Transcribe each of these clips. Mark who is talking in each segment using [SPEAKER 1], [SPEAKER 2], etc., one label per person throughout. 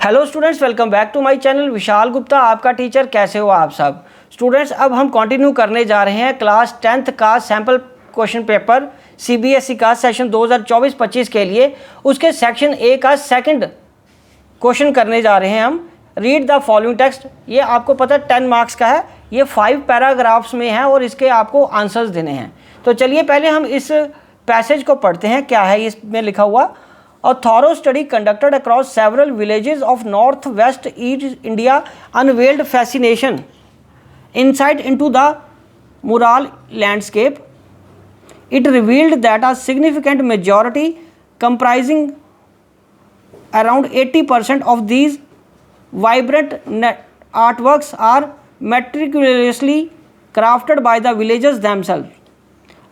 [SPEAKER 1] Hello students, welcome back to my channel. Vishal Gupta आपका teacher. कैसे हो आप सब स्टूडेंट्स? अब हम कंटिन्यू करने जा रहे हैं क्लास 10th का सैम्पल क्वेश्चन पेपर सीबीएसई का सेशन 2024-25 के लिए। उसके सेक्शन ए का सेकंड क्वेश्चन करने जा रहे हैं हम। Read the following text. ये आपको पता है 10 मार्क्स का है, ये 5 पैराग्राफ्स में है और इसके आपको आंसर्स देने हैं। तो चलिए पहले हम इस पैसेज को पढ़ते हैं। क्या है इसमें लिखा हुआ? A thorough study conducted across several villages of northwest East India unveiled fascination insight into the mural landscape. It revealed that a significant majority, comprising around 80% of these vibrant artworks, are meticulously crafted by the villagers themselves.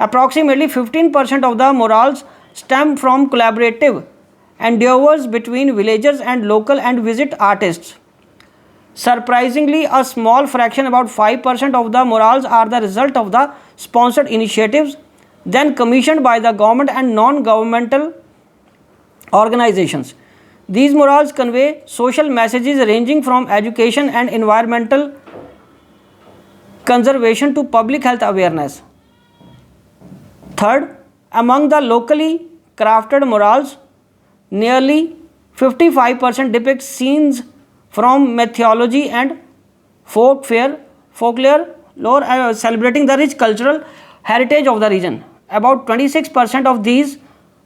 [SPEAKER 1] Approximately 15% of the murals stem from collaborative endeavors between villagers and local and visit artists. Surprisingly, a small fraction, about 5% of the murals, are the result of the sponsored initiatives then commissioned by the government and non-governmental organizations. These murals convey social messages ranging from education and environmental conservation to public health awareness. Third, among the locally crafted murals, nearly 55% depict scenes from mythology and folklore celebrating the rich cultural heritage of the region. About 26% of these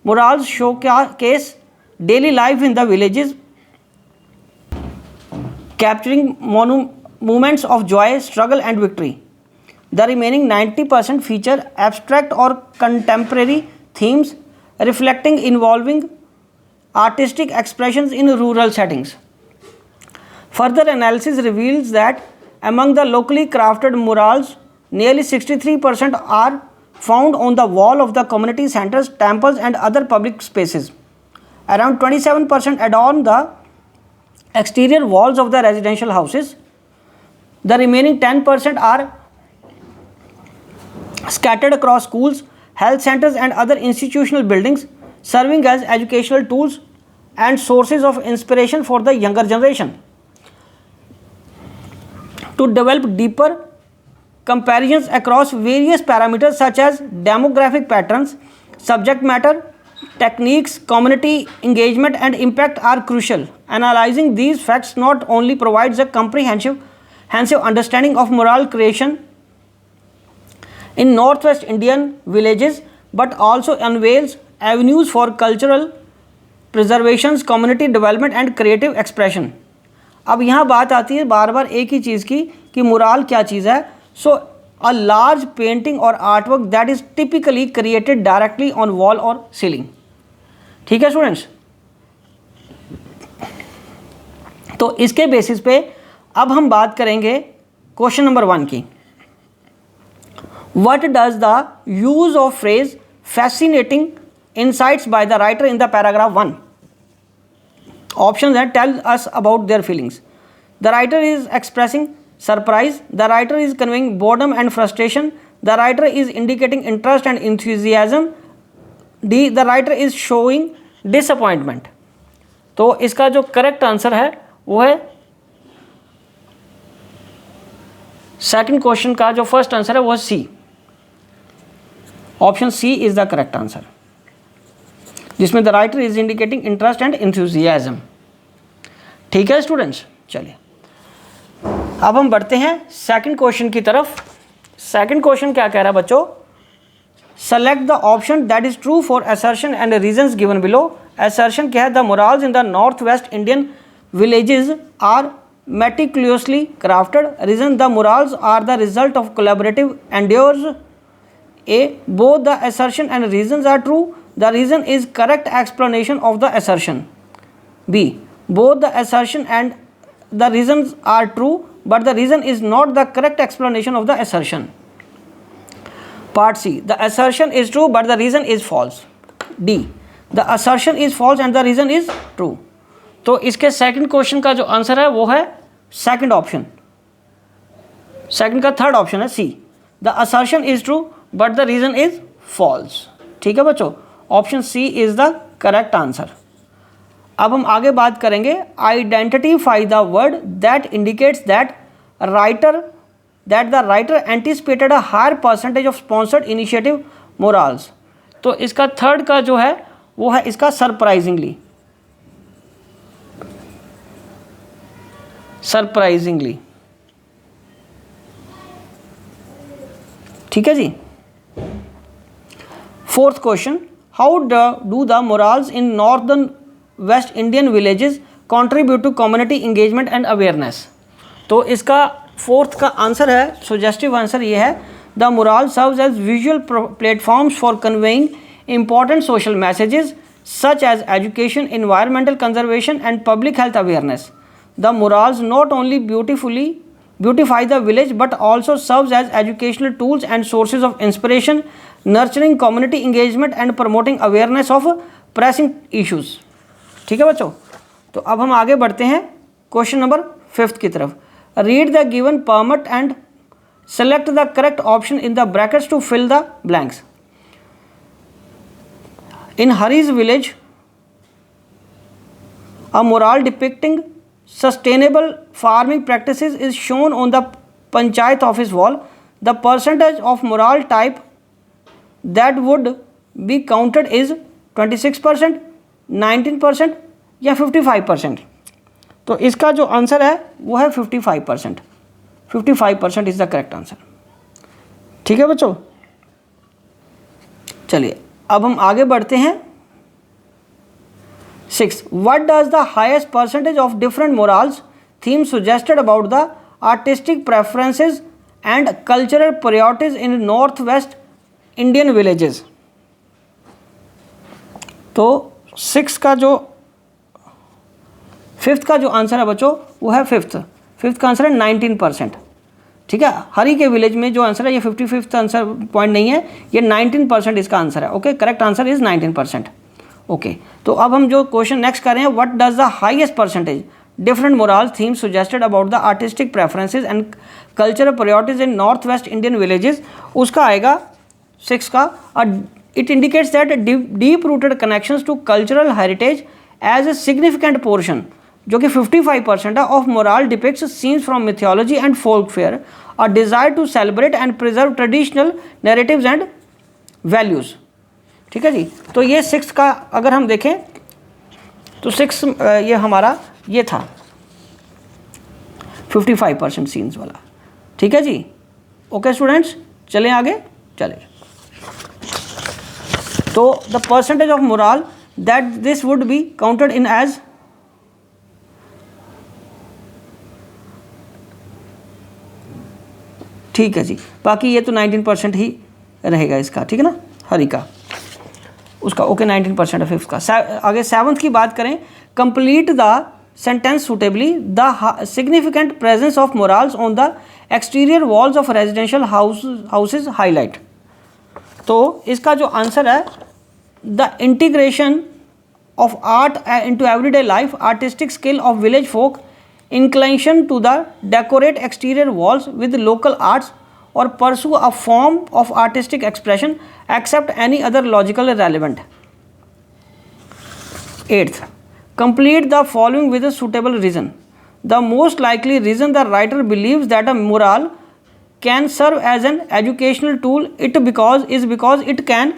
[SPEAKER 1] murals showcase daily life in the villages, capturing moments of joy, struggle and victory. The remaining 90% feature abstract or contemporary themes reflecting involving artistic expressions in rural settings. Further analysis reveals that among the locally crafted murals, nearly 63% are found on the wall of the community centers, temples and other public spaces. Around 27% adorn the exterior walls of the residential houses. The remaining 10% are scattered across schools, health centers and other institutional buildings, serving as educational tools and sources of inspiration for the younger generation. To develop deeper comparisons across various parameters such as demographic patterns, subject matter, techniques, community engagement and impact are crucial. Analyzing these facts not only provides a comprehensive understanding of mural creation in northwest Indian villages, but also unveils avenues for cultural preservation, community development and creative expression. अब यहाँ बात आती है बार बार एक ही चीज़ की कि mural क्या चीज़ है. सो अ लार्ज पेंटिंग और art work that is typically created directly on wall और सीलिंग. ठीक है स्टूडेंट्स? तो इसके बेसिस पे अब हम बात करेंगे क्वेश्चन नंबर 1 की. What does the use of phrase fascinating insights by the writer in the paragraph 1? Options are tell us about their feelings. The writer is expressing surprise. The writer is conveying boredom and frustration. The writer is indicating interest and enthusiasm. D. The writer is showing disappointment. तो इसका जो correct answer है वो है second question का जो first answer है वो है C. Option C is the correct answer, जिसमें the writer is indicating interest and enthusiasm. ठीक है स्टूडेंट्स, चलिए अब हम बढ़ते हैं सेकंड क्वेश्चन की तरफ. सेकंड क्वेश्चन क्या कह रहा है बच्चों? Select the option that is true for assertion and reasons given below. Assertion क्या है? The murals in the north west Indian villages are meticulously crafted. Reason: the murals are the result of collaborative endeavors. A. Both the assertion and reasons are true. The reason is correct explanation of the assertion. B. Both the assertion and the reasons are true, but the reason is not the correct explanation of the assertion. Part C. The assertion is true, but the reason is false. D. The assertion is false and the reason is true. तो इसके second question का जो answer है वो है second option. Second का third option है C. The assertion is true but the reason is false. ठीक है बच्चों, option C is the correct answer. अब हम आगे बात करेंगे, identify the word that indicates that the writer anticipated a higher percentage of sponsored initiative morals. तो इसका थर्ड का जो है वो है इसका सरप्राइजिंगली। ठीक है जी। Fourth question, how do the morals in northern west Indian villages contribute to community engagement and awareness. तो इसका फोर्थ का आंसर है, सजेस्टिव आंसर ये है, the moral serves as visual platforms for conveying important social messages such as education, environmental conservation and public health awareness. The morals not only beautify the village but also serves as educational tools and sources of inspiration, nurturing community engagement and promoting awareness of pressing issues. ठीक है बच्चों, तो अब हम आगे बढ़ते हैं question number 5 की तरफ। Read the given permit and select the correct option in the brackets to fill the blanks. In Hari's village, a mural depicting sustainable farming practices is shown on the Panchayat office wall. The percentage of mural type that would be counted is 26%, 19% या 55%। तो इसका जो answer है वो है 55%। 55% is the correct answer. ठीक है बच्चों, चलिए अब हम आगे बढ़ते हैं। 6, what does the highest percentage of different morals themes suggested about the artistic preferences and cultural priorities in northwest Indian villages? तो 6 का जो 5th का जो आंसर है बच्चों वो है 5th का आंसर है 19%। ठीक है, हरी के विलेज में जो आंसर है ये 55th आंसर पॉइंट नहीं है, ये 19% इसका आंसर है। Okay, correct answer is 19%। Okay, तो अब हम जो क्वेश्चन नेक्स्ट कर रहे हैं, what does the highest percentage different moral themes suggested about the artistic preferences and cultural priorities in north west Indian villages, उसका आएगा 6 का। It indicates that deep rooted connections to cultural heritage as a significant portion, जो कि 55% of moral depicts scenes from mythology and folk fair, a desire to celebrate and preserve traditional narratives and values. ठीक है जी, तो ये 6 का अगर हम देखें तो 6 ये हमारा ये था 55% सीन्स वाला। ठीक है जी, ओके स्टूडेंट्स, चलें आगे चलें। तो the percentage of moral that this would be counted in as, ठीक है जी, बाकी ये तो 19% ही रहेगा इसका। ठीक है ना, हरी का उसका ओके 19% है 5th का। आगे 7th की बात करें, complete the sentence suitably, the significant presence of morals on the exterior walls of residential houses highlight. तो इसका जो आंसर है, the integration of art into everyday life, artistic skill of village folk, inclination to the decorate exterior walls with local arts or pursue a form of artistic expression except any other logical relevant. 8th, complete the following with a suitable reason. The most likely reason the writer believes that a mural can serve as an educational tool because it can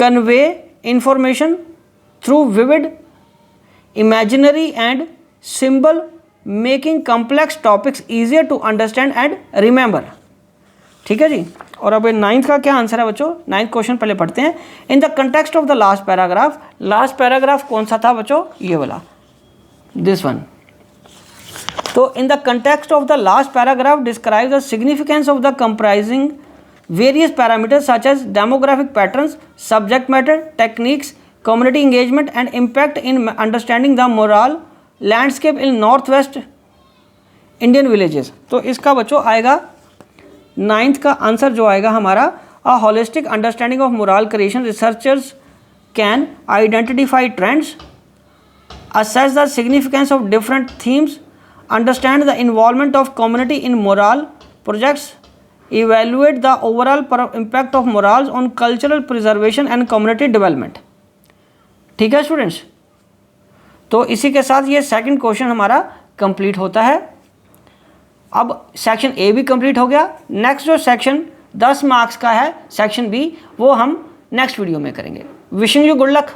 [SPEAKER 1] convey information through vivid imaginary and symbol, making complex topics easier to understand and remember. ठीक है जी, और अब 9th का क्या answer है बच्चों? 9th question पहले पढ़ते हैं। In the context of the last paragraph, last paragraph कौन सा था बच्चों? ये वाला, दिस वन। तो in the context of the last paragraph describe the significance of the comprising various parameters such as demographic patterns, subject matter, techniques, community engagement and impact in understanding the moral landscape in northwest Indian villages। तो इसका बच्चों आएगा 9th का answer जो आएगा हमारा, a holistic understanding of moral creation, researchers can identify trends, assess the significance of different themes, understand the involvement of community in moral projects, evaluate the overall impact of morals on cultural preservation and community development। ठीक है students, तो इसी के साथ ये second question हमारा complete होता है। अब सेक्शन ए भी कंप्लीट हो गया। नेक्स्ट जो सेक्शन 10 मार्क्स का है सेक्शन बी, वो हम नेक्स्ट वीडियो में करेंगे। Wishing you good luck.